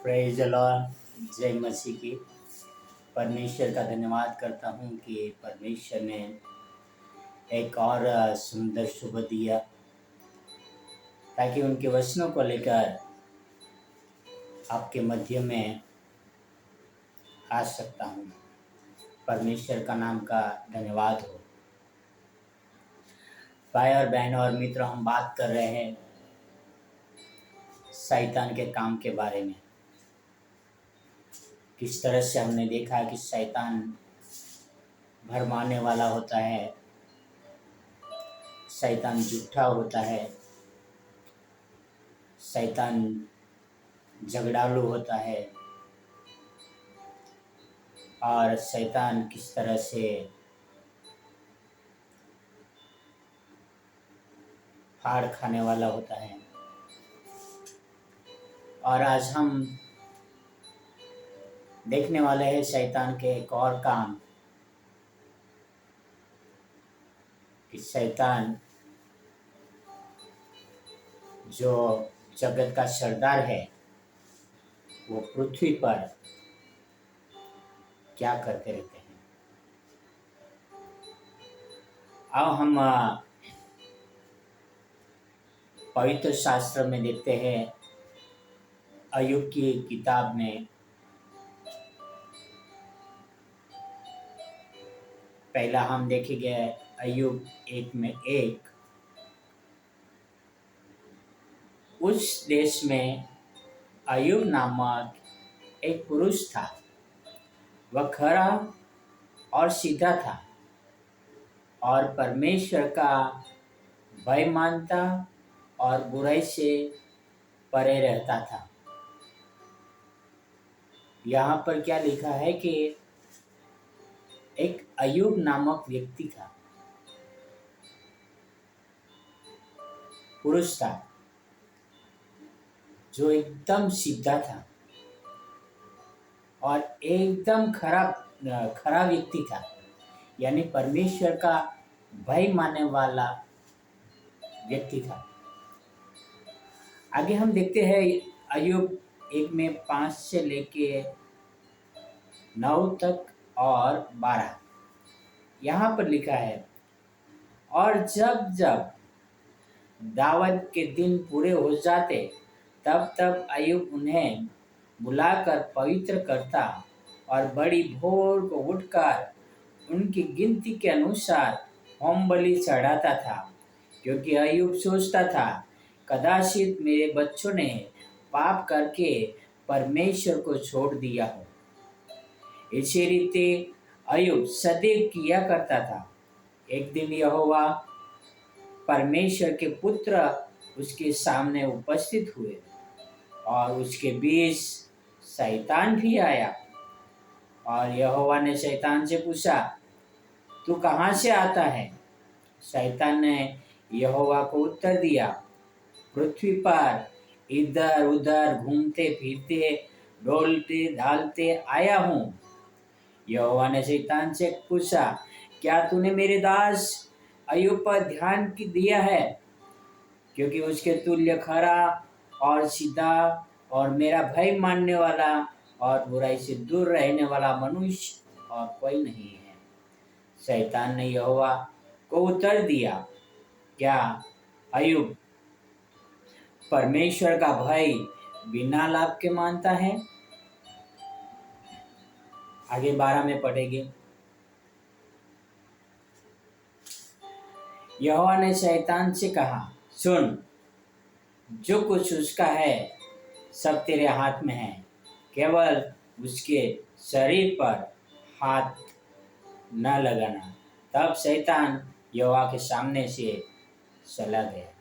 Praise the Lord. जय मसीह की। परमेश्वर का धन्यवाद करता हूँ कि परमेश्वर ने एक और सुंदर सुबह दिया ताकि उनके वचनों को लेकर आपके मध्य में आ सकता हूँ। परमेश्वर का नाम का धन्यवाद हो। भाई और बहनों और मित्रों, हम बात कर रहे हैं शैतान के काम के बारे में। किस तरह से हमने देखा कि शैतान भरमाने वाला होता है, शैतान झूठा होता है, शैतान झगड़ालू होता है और शैतान किस तरह से फाड़ खाने वाला होता है। और आज हम देखने वाले हैं शैतान के एक और काम कि शैतान जो जगत का सरदार है वो पृथ्वी पर क्या करते रहते हैं। अब हम पवित्र शास्त्र में देखते हैं, अय्यूब की किताब में पहला हम देखेंगे अय्यूब 1:1। उस देश में अय्यूब नामक एक पुरुष था। वह खरा और सीधा था और परमेश्वर का भय मानता और बुराई से परे रहता था। यहाँ पर क्या लिखा है कि एक अय्यूब नामक व्यक्ति था, पुरुष था, जो एकदम सीधा था और एकदम खरा व्यक्ति था, यानी परमेश्वर का भय मानने वाला व्यक्ति था। आगे हम देखते हैं अय्यूब 1:5 से लेके 9 तक और 12। यहाँ पर लिखा है, और जब जब दावत के दिन पूरे हो जाते तब तब अय्यूब उन्हें बुलाकर पवित्र करता और बड़ी भोर को उठकर उनकी गिनती के अनुसार होम बलि चढ़ाता था, क्योंकि अय्यूब सोचता था कदाचित मेरे बच्चों ने पाप करके परमेश्वर को छोड़ दिया हो। इसी रीति अय्यूब सदैव किया करता था। एक दिन यहोवा परमेश्वर के पुत्र उसके सामने उपस्थित हुए और उसके बीच शैतान भी आया। और यहोवा ने शैतान से पूछा, तू कहाँ से आता है? शैतान ने यहोवा को उत्तर दिया, पृथ्वी पर इधर उधर घूमते फिरते डोलते ढालते आया हूँ। यहोवा ने शैतान से पूछा, क्या तूने मेरे दास अय्यूब पर ध्यान दिया है? क्योंकि उसके तुल्य खरा और सीधा और मेरा भय मानने वाला और बुराई से दूर रहने वाला मनुष्य और कोई नहीं है। शैतान ने यहोवा को उत्तर दिया, क्या अय्यूब परमेश्वर का भय बिना लाभ के मानता है? आगे 12 में पढ़ेंगे। यहोवा ने शैतान से कहा, सुन, जो कुछ उसका है सब तेरे हाथ में है, केवल उसके शरीर पर हाथ न लगाना। तब शैतान यहोवा के सामने से चला गया।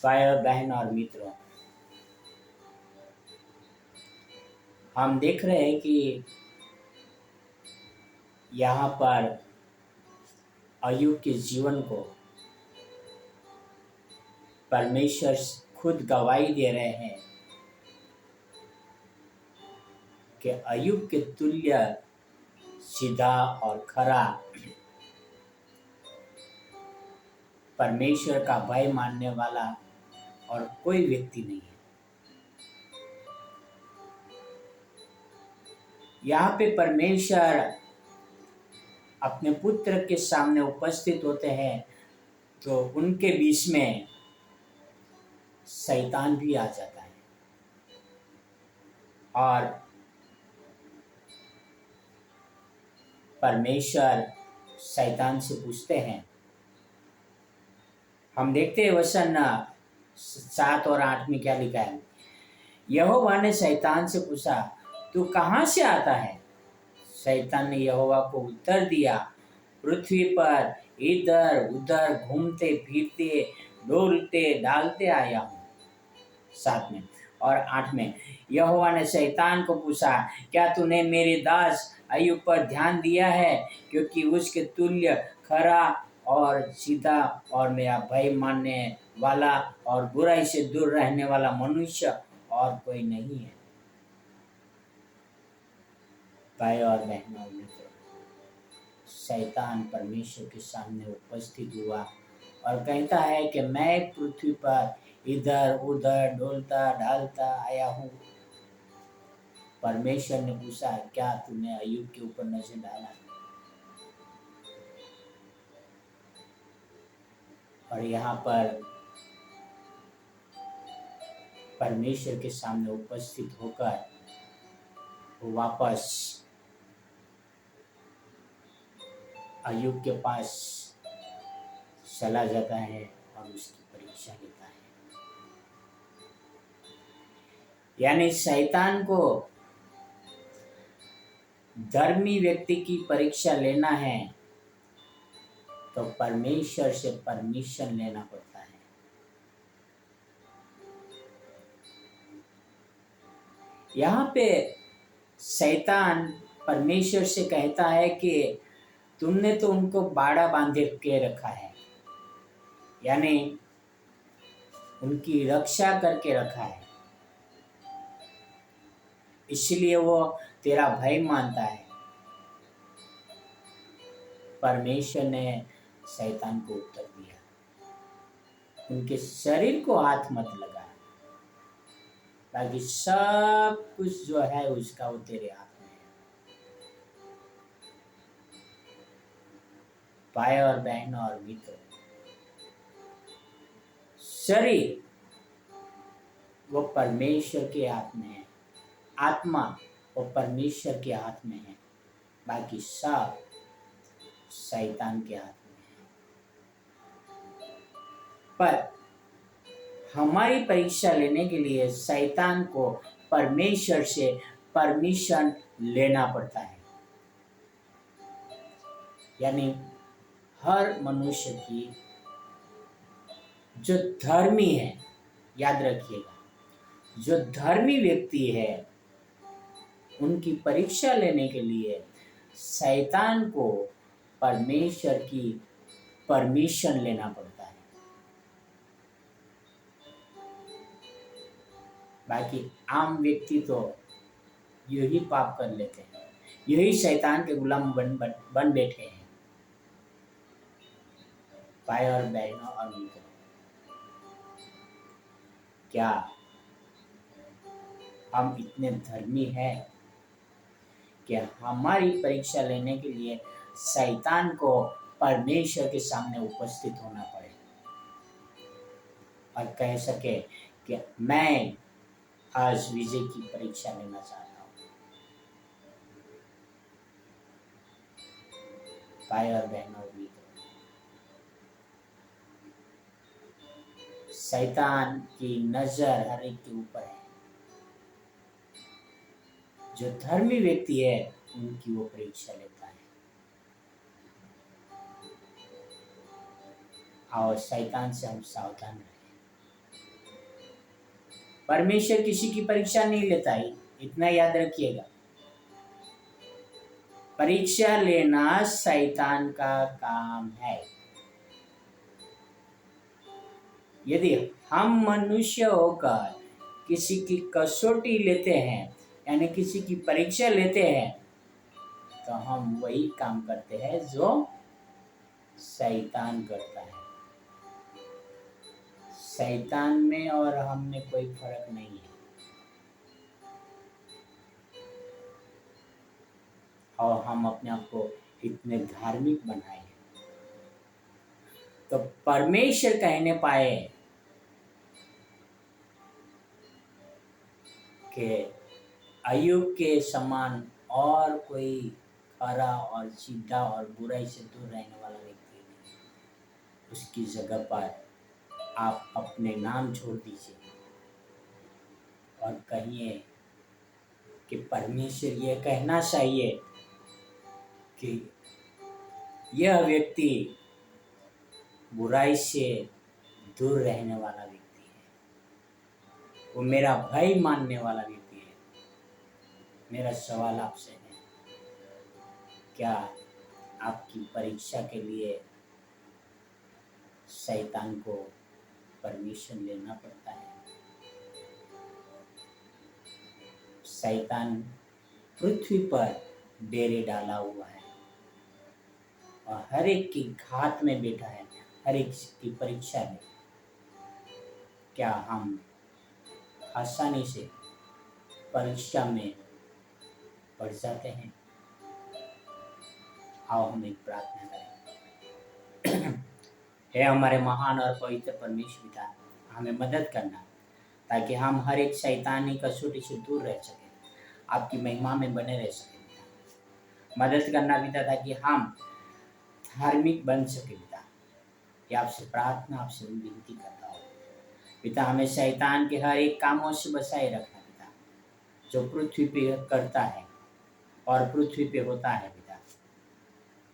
भाई बहन और मित्रों, हम देख रहे हैं कि यहाँ पर अय्यूब के जीवन को परमेश्वर खुद गवाही दे रहे हैं कि अय्यूब के तुल्य सीधा और खरा परमेश्वर का भय मानने वाला और कोई व्यक्ति नहीं है। यहाँ पे परमेश्वर अपने पुत्र के सामने उपस्थित होते हैं तो उनके बीच में शैतान भी आ जाता है और परमेश्वर शैतान से पूछते हैं। हम देखते हैं वचन 7 और 8 में क्या लिखा है। यहोवा ने शैतान से पूछा, तू कहाँ से आता है? शैतान ने यहोवा को उत्तर दिया, पृथ्वी पर इधर उधर घूमते फिरते डोलते डालते आया हूँ। 7 में और 8 में यहोवा ने शैतान को पूछा, क्या तूने मेरे दास अय्यूब पर ध्यान दिया है? क्योंकि उसके तुल्य खरा और सीधा और मेरा भय मानने वाला और बुराई से दूर रहने वाला मनुष्य और कोई नहीं है। भाई और बहनों, शैतान परमेश्वर के सामने उपस्थित हुआ और कहता है कि मैं पृथ्वी पर इधर उधर डोलता डालता आया हूँ। परमेश्वर ने पूछा, क्या तूने अय्यूब के ऊपर नजर डाला? और यहाँ पर परमेश्वर के सामने उपस्थित होकर वो वापस अय्यूब के पास चला जाता है और उसकी परीक्षा लेता है। यानी शैतान को धर्मी व्यक्ति की परीक्षा लेना है तो परमेश्वर से परमिशन लेना पड़ता है। यहाँ पे शैतान परमेश्वर से कहता है कि तुमने तो उनको बाड़ा बांधे के रखा है, यानी उनकी रक्षा करके रखा है, इसलिए वो तेरा भय मानता है। परमेश्वर ने शैतान को उत्तर दिया, उनके शरीर को हाथ मत लगा, बाकी सब कुछ जो है उसका वो तेरे हाथ में है। भाई और बहनों और मित्रों, शरीर वो परमेश्वर के हाथ में है, आत्मा वो परमेश्वर के हाथ में है, बाकी सब शैतान के हाथ में है। पर हमारी परीक्षा लेने के लिए शैतान को परमेश्वर से परमिशन लेना पड़ता है। यानी हर मनुष्य की जो धर्मी है, याद रखिएगा, जो धर्मी व्यक्ति है उनकी परीक्षा लेने के लिए शैतान को परमेश्वर की परमिशन लेना पड़ता है। बाकी आम व्यक्ति तो यही पाप कर लेते हैं, यही शैतान के गुलाम बन बैठे हैं। भाई और बहनों और मित्रों, क्या हम इतने धर्मी हैं कि हमारी परीक्षा लेने के लिए शैतान को परमेश्वर के सामने उपस्थित होना पड़े और कह सके कि मैं आज विजय की परीक्षा लेना चाहता हूँ। भाई और बहनों, शैतान की नजर हर एक के ऊपर है। जो धर्मी व्यक्ति है उनकी वो परीक्षा लेता है। और शैतान से हम सावधान रहें। परमेश्वर किसी की परीक्षा नहीं लेता है, इतना याद रखिएगा। परीक्षा लेना शैतान का काम है। यदि हम मनुष्य होकर किसी की कसौटी लेते हैं, यानी किसी की परीक्षा लेते हैं, तो हम वही काम करते हैं जो शैतान करता है। शैतान में और हम में कोई फर्क नहीं है। और हम अपने आप को इतने धार्मिक बनाए, तो परमेश्वर कहने पाए कि अय्यूब के समान और कोई खरा और सीधा और बुराई से दूर रहने वाला व्यक्ति नहीं। उसकी जगह पर आप अपने नाम छोड़ दीजिए और कहिए कि परमेश्वर ये कहना चाहिए कि यह व्यक्ति बुराई से दूर रहने वाला व्यक्ति है, वो मेरा भय मानने वाला व्यक्ति है। मेरा सवाल आपसे है, क्या आपकी परीक्षा के लिए शैतान को परमिशन लेना पड़ता है? शैतान पृथ्वी पर डेरे डाला हुआ है और हर एक की घात में बैठा है, हर एक की परीक्षा में। क्या हम आसानी से परीक्षा में पढ़ जाते हैं? आओ हम एक प्रार्थना करें। हे हमारे महान और पवित्र परमेश्वर पिता, हमें मदद करना ताकि हम हर एक शैतानी कसौटी से दूर रह सकें, आपकी महिमा में बने रह सकें पिता। मदद करना पिता ताकि हम धार्मिक बन सके पिता। ये आपसे प्रार्थना, आपसे विनती करता हूँ पिता। हमें शैतान के हर एक कामों से बचाए रखना पिता, जो पृथ्वी पे करता है और पृथ्वी पे होता है पिता।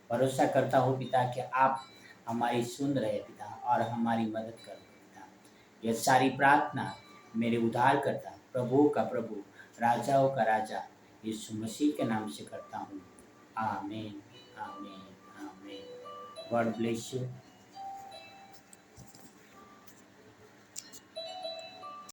भरोसा करता हूँ पिता कि आप हमारी सुन रहे पिता और हमारी मदद कर रहे पिता। यह सारी प्रार्थना मेरे उद्धारकर्ता, प्रभु का प्रभु, राजाओं का राजा यीशु मसीह के नाम से करता हूँ। आमीन, आमीन, आमीन। God bless you.